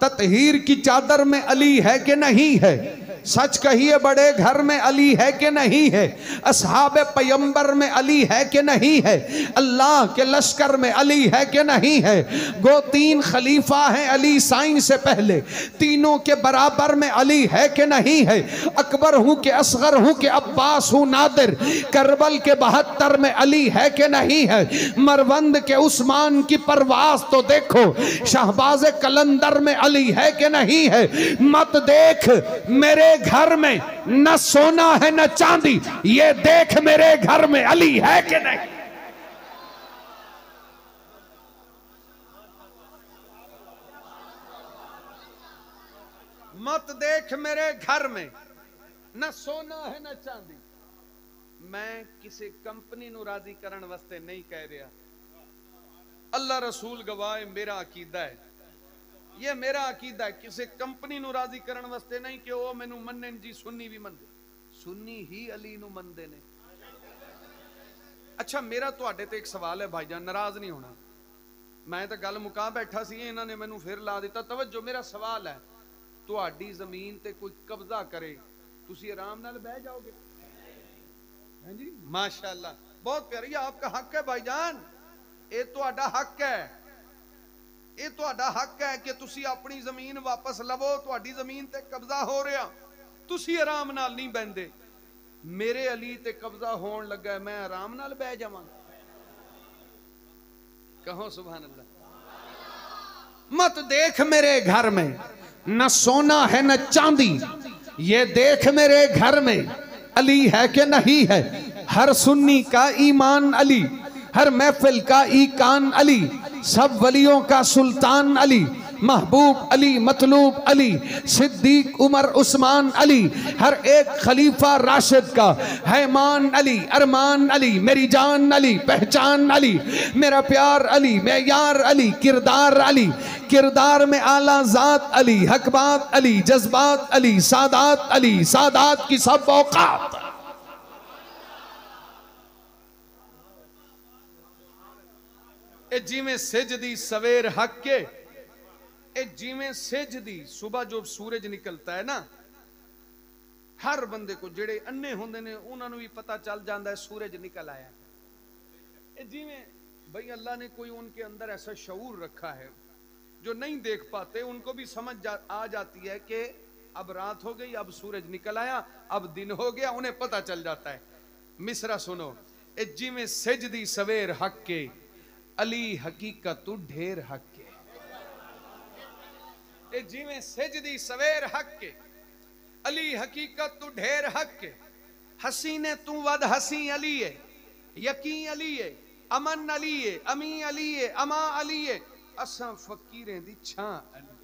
ततहीर की चादर में अली है कि नहीं है? सच कहिए, बड़े घर में अली है कि नहीं है? असहाब पैगंबर में अली है कि नहीं है? अल्लाह के लश्कर में अली है कि नहीं है? गो तीन खलीफा हैं अली साईं से पहले, तीनों के बराबर में अली है कि नहीं है? अकबर हूं कि असगर हूं कि अब्बास हूं नादिर, करबल के 72 में अली है कि नहीं है? मरवंद के उस्मान की परवास तो देखो, शहबाज कलंदर में अली है कि नहीं है? मत देख मेरे घर में न सोना है न चांदी, ये देख मेरे घर में अली है कि नहीं? मत देख मेरे घर में न सोना है न चांदी। मैं किसी कंपनी नु राजी करन वास्ते नहीं कह रहा, अल्लाह रसूल गवाह मेरा अकीदा है, ये मेरा अकीदा है। किसी कंपनी नु राजी करन वास्ते नहीं कि वो मैनू मन्ने जी, सुन्नी भी मनदे, सुन्नी ही अली नु मनदे ने। अच्छा, मेरा तुहाडे ते एक सवाल है भाईजान, नाराज नहीं होना, मैं तो गल मुका बैठा सी, इन्होंने मैनू फिर ला दिता। तवज्जो, मेरा सवाल है, तुहाडी जमीन ते कोई कब्जा करे, तुसी आराम नाल बह जाओगे? हैं जी, माशाअल्लाह, बहुत प्यारी, आपका हक है भाईजान, ये तुहाडा हक है, ये तुहाडा हक है कि तुसी अपनी जमीन वापस लवो। तुहाडी जमीन ते कब्जा हो रहा, तुसी आराम नाल नहीं बहंदे। मेरे अली ते कब्जा होन लगा, मैं आराम नाल बह जावांगा? कहो सुभान अल्लाह। मत देख मेरे घर में न सोना है न चांदी, ये देख मेरे घर में अली है कि नहीं है? हर सुन्नी का ईमान अली, हर महफिल का ईकान अली, सब वलियों का सुल्तान अली, महबूब अली, मतलूब अली, सिद्दीक उमर उस्मान अली, हर एक खलीफा राशिद का हैमान अली, अरमान अली, मेरी जान अली, पहचान अली, मेरा प्यार अली, मैं यार अली, किरदार अली, किरदार में आला जात अली, हकबात अली, जज्बात अली, सादात अली, सादात की सब औकात। जिमें सिजदी सवेर हक के, जिमें सिजदी सुबह जो सूरज निकलता है ना, हर बंदे को, जेड़े अन्ने होंदे ने उन्होंने भी पता चल जाता है सूरज निकल आया। जिमें भाई अल्लाह ने कोई उनके अंदर ऐसा शऊर रखा है, जो नहीं देख पाते, उनको भी समझ आ जाती है कि अब रात हो गई, अब सूरज निकल आया, अब दिन हो गया, उन्हें पता चल जाता है। मिसरा सुनो, जिमें सिजदी सवेर हक के, अली हकीकत ढेर हक के। जिमें सिजदी सवेर हक के, अली हकीकत तू ढेर हक के। हसीने तू वद हसी अली है, यकीन अली है, अमन अली है, अमी अली है, अमा अली है, असा फकीरें दी छां अली।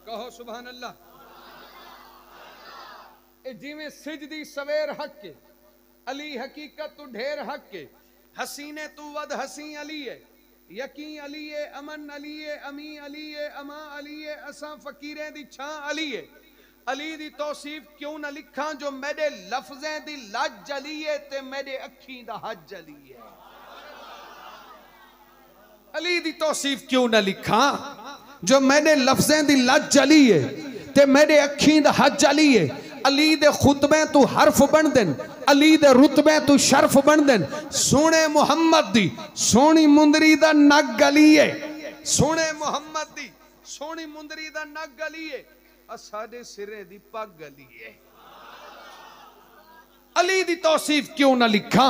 कहो सुभान अल्लाह। जिमें सिजदी सवेर हक के, अली हकीकत तू ढेर हक के। हसीने तू वद हसी अली है, यकीन अली है, अमन अली है, अमी अली है, अमा अली है, असा फकीरें दी छां अली है। अली दी तौसीफ क्यों ना लिखा, जो मेरे लफ्जें दी लज अली है ते मेरे अखीं दा हज अली है। अली दी तौसीफ क्यों ना लिखा, जो मेरे लफ्जें दी लज अली है ते मेरे अखीं दा हज अली है। अली दे खुतबे तू हरफ बन देन, अली दे रुतबे तू शर्फ बन देन। सोने मुहम्मद दी सोनी मुंदरी दा नग अली है, सोने मुहम्मद दी सोनी मुंदरी दा नग अली है, साडे सिरे दी पग अली है। अली दी तौसीफ क्यों ना लिखा,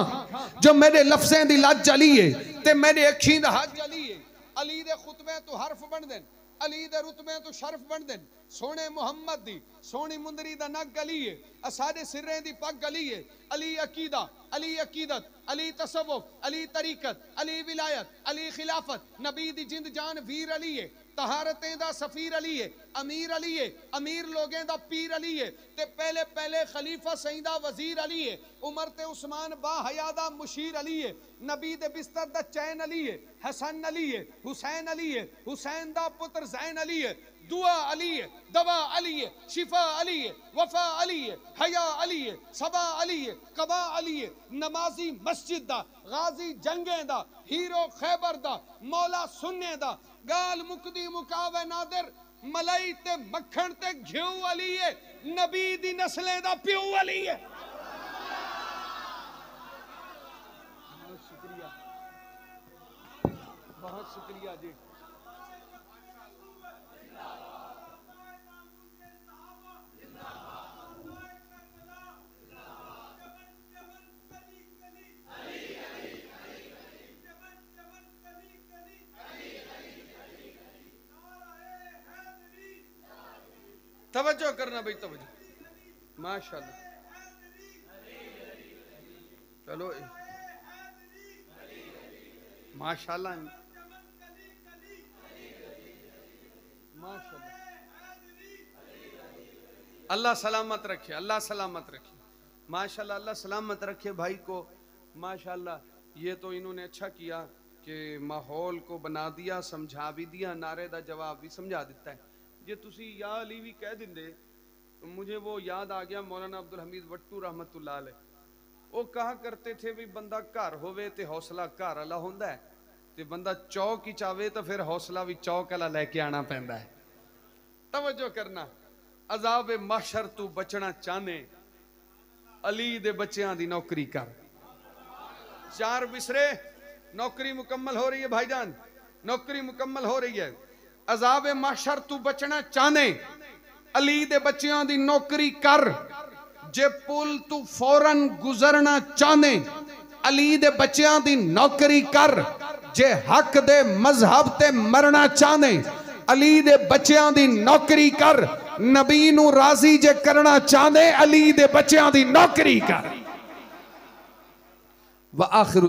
जो मेरे लफ्जें दी लज अली है ते मेरे अखीं दा हज अली है। अली दे खुतबे तू हरफ बन देन, अली दे रुतबे तू शर्फ बन देन। सोने मुहम्मद दी सोनी मुंदरी दा नग अली है, साडे सिरे दी पग अली है। अली अकीदा, अली अकीदत, अली तसव्वुफ, अली तरीकत, अली विलायत, अली खिलाफत, नबी दी जिंद जान वीर अली है। तहारतें दा सफीर अली है, अमीर अली है, अमीर लोगें दा पीर अली है, ते पहले पहले खलीफा सईदा वजीर अली है। उमर ते उस्मान बा हया दा मुशीर अली है, नबी दे बिस्तर दा चैन अली है। हसन अली है, हुसैन अली है, हुसैन दा पुत्र जैन अली है। दुआ अली है, दवा अली है, शिफा अली है, वफा अली है, हया अली है, सबा अली है, कबा अली है। नमाजी मस्जिद दा, गाजी जंगे दा, हीरो खैबर दा, मौला सुन्ने दा, गाल मुकदी मुकावे नादर मलाई ते मक्खन ते घिऊ अली है नबी दी नस्लें दा प्यो अली है। बहुत शुक्रिया, बहुत शुक्रिया जी। तवज्जो करना भाई, तवज्जो, माशाल्लाह। चलो माशाल्लाह, माशाल्लाह। अल्लाह सलामत रखे, अल्लाह सलामत रखे, माशाल्लाह, अल्लाह सलामत रखे भाई को, माशाल्लाह। ये तो इन्होंने अच्छा किया कि माहौल को बना दिया, समझा भी दिया, नारे दा जवाब भी समझा दिता है। जे तुसी या अली भी कह दिंदे तो मुझे वो याद आ गया, मौलाना अब्दुल हमीद वट्टू रहमतुल्लाह अलैह, वो कहा करते थे भी बंदा घर होवे ते हौसला घर वाला होंदा है, ते बंदा चौक ही चावे तो फिर हौसला भी चौक वाला लेके आना पैंदा है। तवज्जो करना, अजाब माशर तू बचना चाहने, अली दे बच्चियां दी नौकरी कर। 4 बिसरे, नौकरी मुकम्मल हो रही है भाईजान, नौकरी मुकम्मल हो रही है। अजाब माशर तू बचना चाहने, अली दे बच्चियां दी नौकरी कर। जे पुल तू फौरन गुजरना चाहने, अली दे बच्चियां दी नौकरी कर। जे हक दे मजहब ते मरना चाहने, अली दे बच्चियां दी नौकरी कर। नबी नू राजी जे करना चाहने, अली दे बच्चियां दी नौकरी कर। व आखिर